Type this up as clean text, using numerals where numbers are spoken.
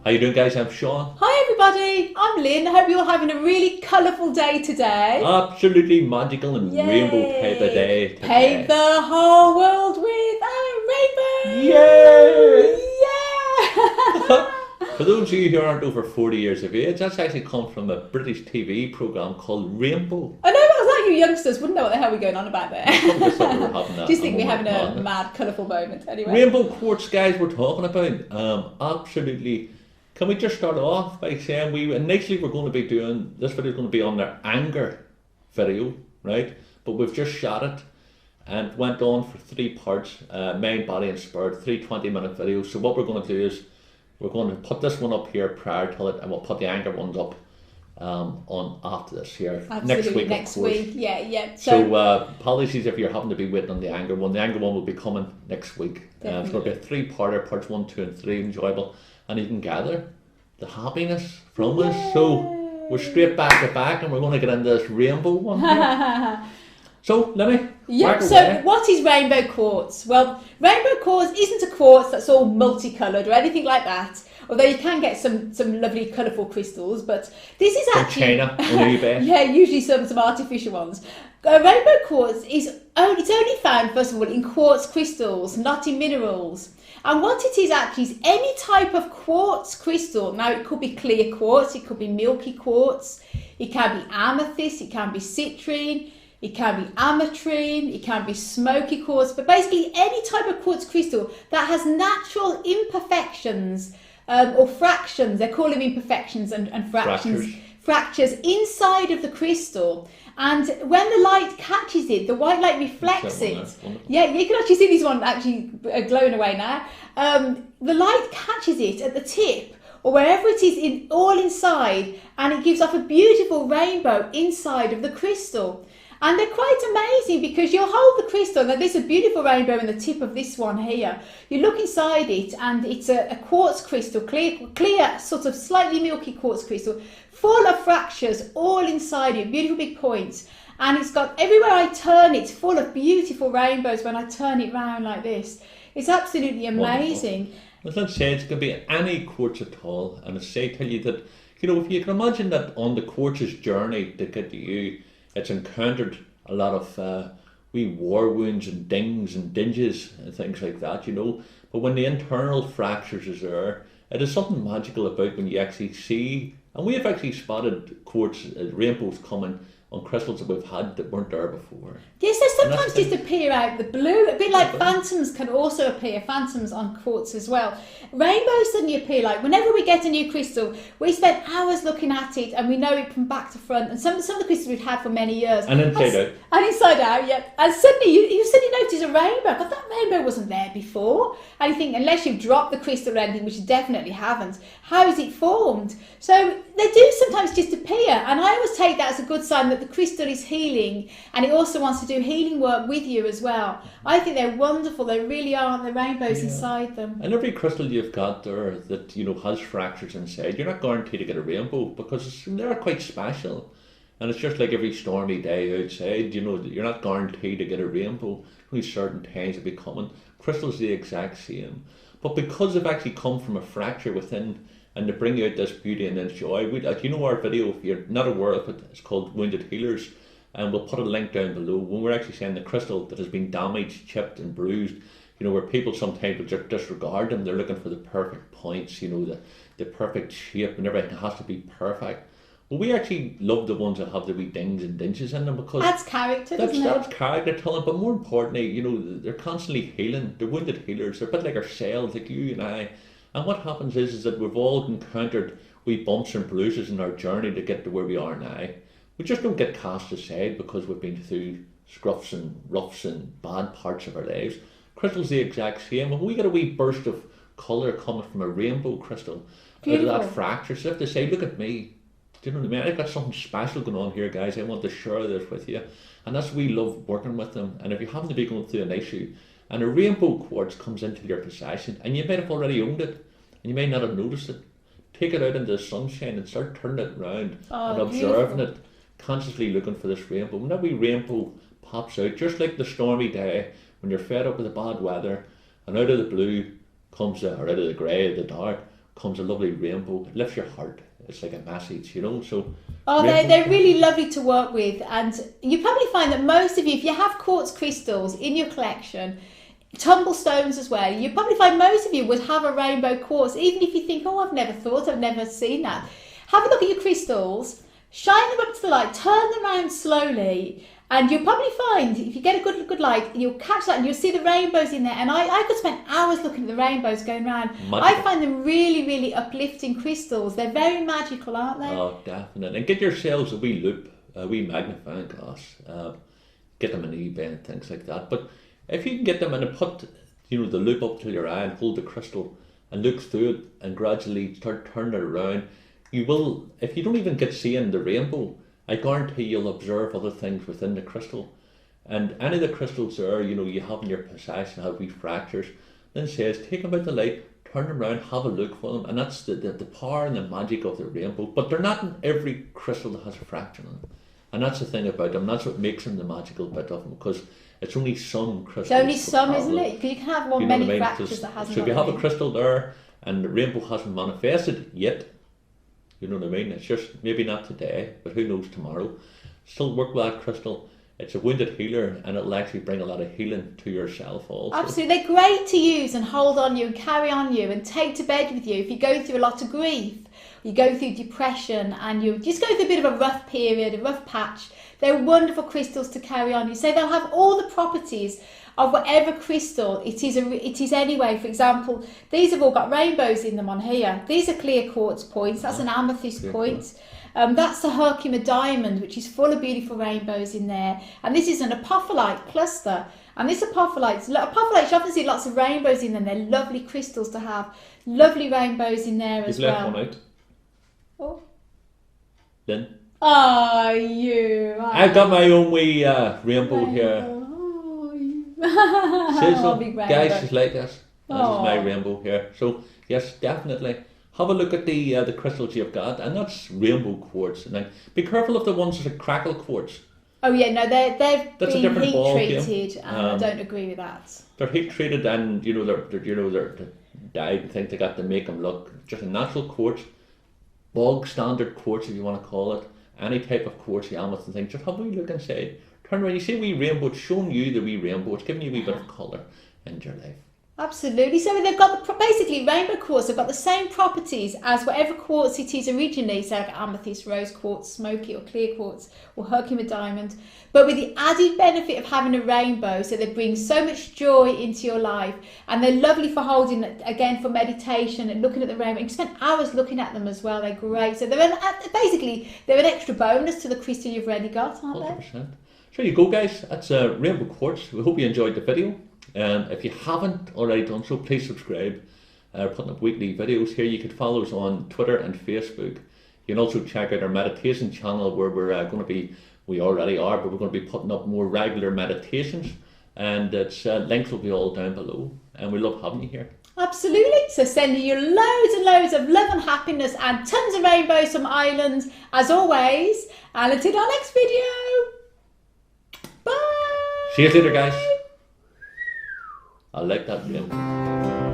How you doing, guys? I'm Sean. Hi everybody, I'm Lynn. I hope you're having a really colourful day today. Absolutely magical and rainbow type of day today. Paint the whole world with a rainbow! Yay! Yeah! For those of you who aren't over 40 years of age, that's actually come from a British TV programme called Rainbow. I know, I was like you youngsters wouldn't know what the hell we're going on about there. I just thought we were having Just think we're having a mad, colourful moment. Anyway. Rainbow quartz, guys, we're talking about. Absolutely. Can we just start off by saying initially we're going to be doing, this video is going to be on their anger video, right? But we've just shot it and went on for 3 parts, mind, body and spirit, 3 20-minute videos. So what we're going to do is we're going to put this one up here prior to it, and we'll put the anger ones up on after this here. Absolutely, next week. Yeah. So apologies if you're having to be waiting on the anger one. The anger one will be coming next week. It's going to be a 3-parter, parts 1, 2 and 3, enjoyable. And you can gather the happiness from this. So we're straight back to back, and we're going to get into this rainbow one here. So let me. Yeah. So what is rainbow quartz? Well, rainbow quartz isn't a quartz that's all multicoloured or anything like that. Although you can get some lovely colourful crystals, but this is actually from China on eBay. Yeah, usually some artificial ones. Rainbow quartz it's only found, first of all, in quartz crystals, not in minerals. And what it is actually is any type of quartz crystal. Now it could be clear quartz, it could be milky quartz, it can be amethyst, it can be citrine, it can be ametrine, it can be smoky quartz, but basically any type of quartz crystal that has natural imperfections or fractions, they call them imperfections and fractions. Fractures inside of the crystal, and when the light catches it, the white light reflects it. Yeah, you can actually see this one actually glowing away now. The light catches it at the tip or wherever it is all inside, and it gives off a beautiful rainbow inside of the crystal. And they're quite amazing because you'll hold the crystal. Now there's a beautiful rainbow in the tip of this one here. You look inside it and it's a quartz crystal, clear, sort of slightly milky quartz crystal, full of fractures all inside it, beautiful big points. And it's got, everywhere I turn it's full of beautiful rainbows when I turn it round like this. It's absolutely amazing. Wonderful. Let's say it can be any quartz at all. And I tell you that, if you can imagine that on the quartz's journey to get to you, it's encountered a lot of wee war wounds and dings and dinges and things like that, But when the internal fractures is there, it is something magical about when you actually see, and we have actually spotted quartz rainbows coming on crystals that we've had that weren't there before. Yes, they sometimes just appear out the blue, a bit like phantoms can also appear, phantoms on quartz as well. Rainbows suddenly appear, like whenever we get a new crystal, we spend hours looking at it and we know it from back to front, and some of the crystals we've had for many years. And inside out. And inside out, yeah. And suddenly you suddenly notice a rainbow, but that rainbow wasn't there before. And you think, unless you've dropped the crystal or anything, which you definitely haven't, how is it formed? So they do sometimes just appear, and I always take that as a good sign that the crystal is healing, and it also wants to do healing work with you as well. I think they're wonderful. They really are. The rainbows inside them. And every crystal you've got there that has fractures inside, you're not guaranteed to get a rainbow because they're quite special. And it's just like every stormy day outside. You're not guaranteed to get a rainbow. Only certain times will be coming. Crystals the exact same, but because they've actually come from a fracture within, and to bring out this beauty and this joy. Our video, if you're not aware of it, it's called Wounded Healers, and we'll put a link down below. When we're actually saying the crystal that has been damaged, chipped and bruised, where people sometimes will just disregard them, they're looking for the perfect points, the perfect shape, and everything has to be perfect. Well, we actually love the ones that have the wee dings and dinges in them because that's character, doesn't it? That's character telling, but more importantly, they're constantly healing. They're wounded healers. They're a bit like ourselves, like you and I. And what happens is that we've all encountered wee bumps and bruises in our journey to get to where we are now. We just don't get cast aside because we've been through scruffs and roughs and bad parts of our lives. Crystal's the exact same. When we get a wee burst of colour coming from a rainbow crystal out of that fracture, so if they say, look at me, do you know what I mean? I've got something special going on here, guys. I want to share this with you. And that's we love working with them. And if you happen to be going through an issue, and a rainbow quartz comes into your possession, and you might have already owned it, and you may not have noticed it, take it out into the sunshine and start turning it around and observing it, consciously looking for this rainbow. When that wee rainbow pops out, just like the stormy day, when you're fed up with the bad weather, and out of the blue comes or out of the grey, the dark, comes a lovely rainbow. It lifts your heart. It's like a message, you know. So Oh, they're really lovely to work with, and you probably find that most of you, if you have quartz crystals in your collection, tumble stones as well, you probably find most of you would have a rainbow quartz, even if you think, oh, I've never seen that. Have a look at your crystals, shine them up to the light, turn them around slowly, and you'll probably find, if you get a good light, you'll catch that and you'll see the rainbows in there. And I could spend hours looking at the rainbows going around. I find them really, really uplifting crystals. They're very magical, aren't they? Oh, definitely. And get yourselves a wee loupe, a wee magnifying glass. Get them on eBay and things like that. But if you can get them and put, the loupe up to your eye and hold the crystal and look through it and gradually start turning it around, you will, if you don't even get seeing the rainbow, I guarantee you'll observe other things within the crystal. And any of the crystals there, you have in your possession have wee fractures, then says, take them out the light, turn them around, have a look for them. And that's the power and the magic of the rainbow. But they're not in every crystal that has a fracture in it. And that's the thing about them. That's what makes them the magical bit of them, because it's only some crystals. It's only some, isn't it? Because you can have many fractures that hasn't. So if you have a crystal there and the rainbow hasn't manifested yet, you know what I mean? It's just maybe not today, but who knows tomorrow. Still work with that crystal. It's a wounded healer, and it'll actually bring a lot of healing to yourself also. Absolutely. They're great to use and hold on you and carry on you and take to bed with you if you go through a lot of grief, you go through depression, and you just go through a bit of a rough period, a rough patch. They're wonderful crystals to carry on you. So they'll have all the properties of whatever crystal it is anyway. For example, these have all got rainbows in them on here. These are clear quartz points. That's an amethyst point. That's the Herkimer diamond, which is full of beautiful rainbows in there. And this is an apophyllite cluster. And this apophyllite, you often see lots of rainbows in them. They're lovely crystals to have. Lovely rainbows in there as well. You've left one out. Oh. Lynn? Oh, you. I've got my own wee rainbow here. Guys, just like us. This is my rainbow here. So yes, definitely have a look at the crystals you've got, and that's rainbow quartz. And be careful of the ones that are crackle quartz. Oh yeah, no, they've that's been heat treated, and I don't agree with that. They're heat treated, and they're dyed and things like that to make them look just a natural quartz, bog standard quartz if you want to call it. Any type of quartz, amethyst and things. Just have a wee look inside. Turn around, you see a wee rainbow, it's showing you the wee rainbow, it's giving you a wee bit of colour into your life. Absolutely. So they've got basically rainbow quartz have got the same properties as whatever quartz it is originally, so like amethyst, rose quartz, smoky or clear quartz, or Herkimer diamond, but with the added benefit of having a rainbow, so they bring so much joy into your life, and they're lovely for holding, again, for meditation and looking at the rainbow. You can spend hours looking at them as well. They're great. So they're an extra bonus to the crystal you've already got, aren't 100%. They? There you go, guys. That's rainbow quartz. We hope you enjoyed the video. If you haven't already done so, please subscribe. Putting up weekly videos here. You could follow us on Twitter and Facebook. You can also check out our meditation channel, where we already are, but we're going to be putting up more regular meditations, and its links will be all down below. And we love having you here. Absolutely. So sending you loads and loads of love and happiness and tons of rainbows from Ireland, as always. And until our next video. Bye. See you later, guys. I like that rainbow.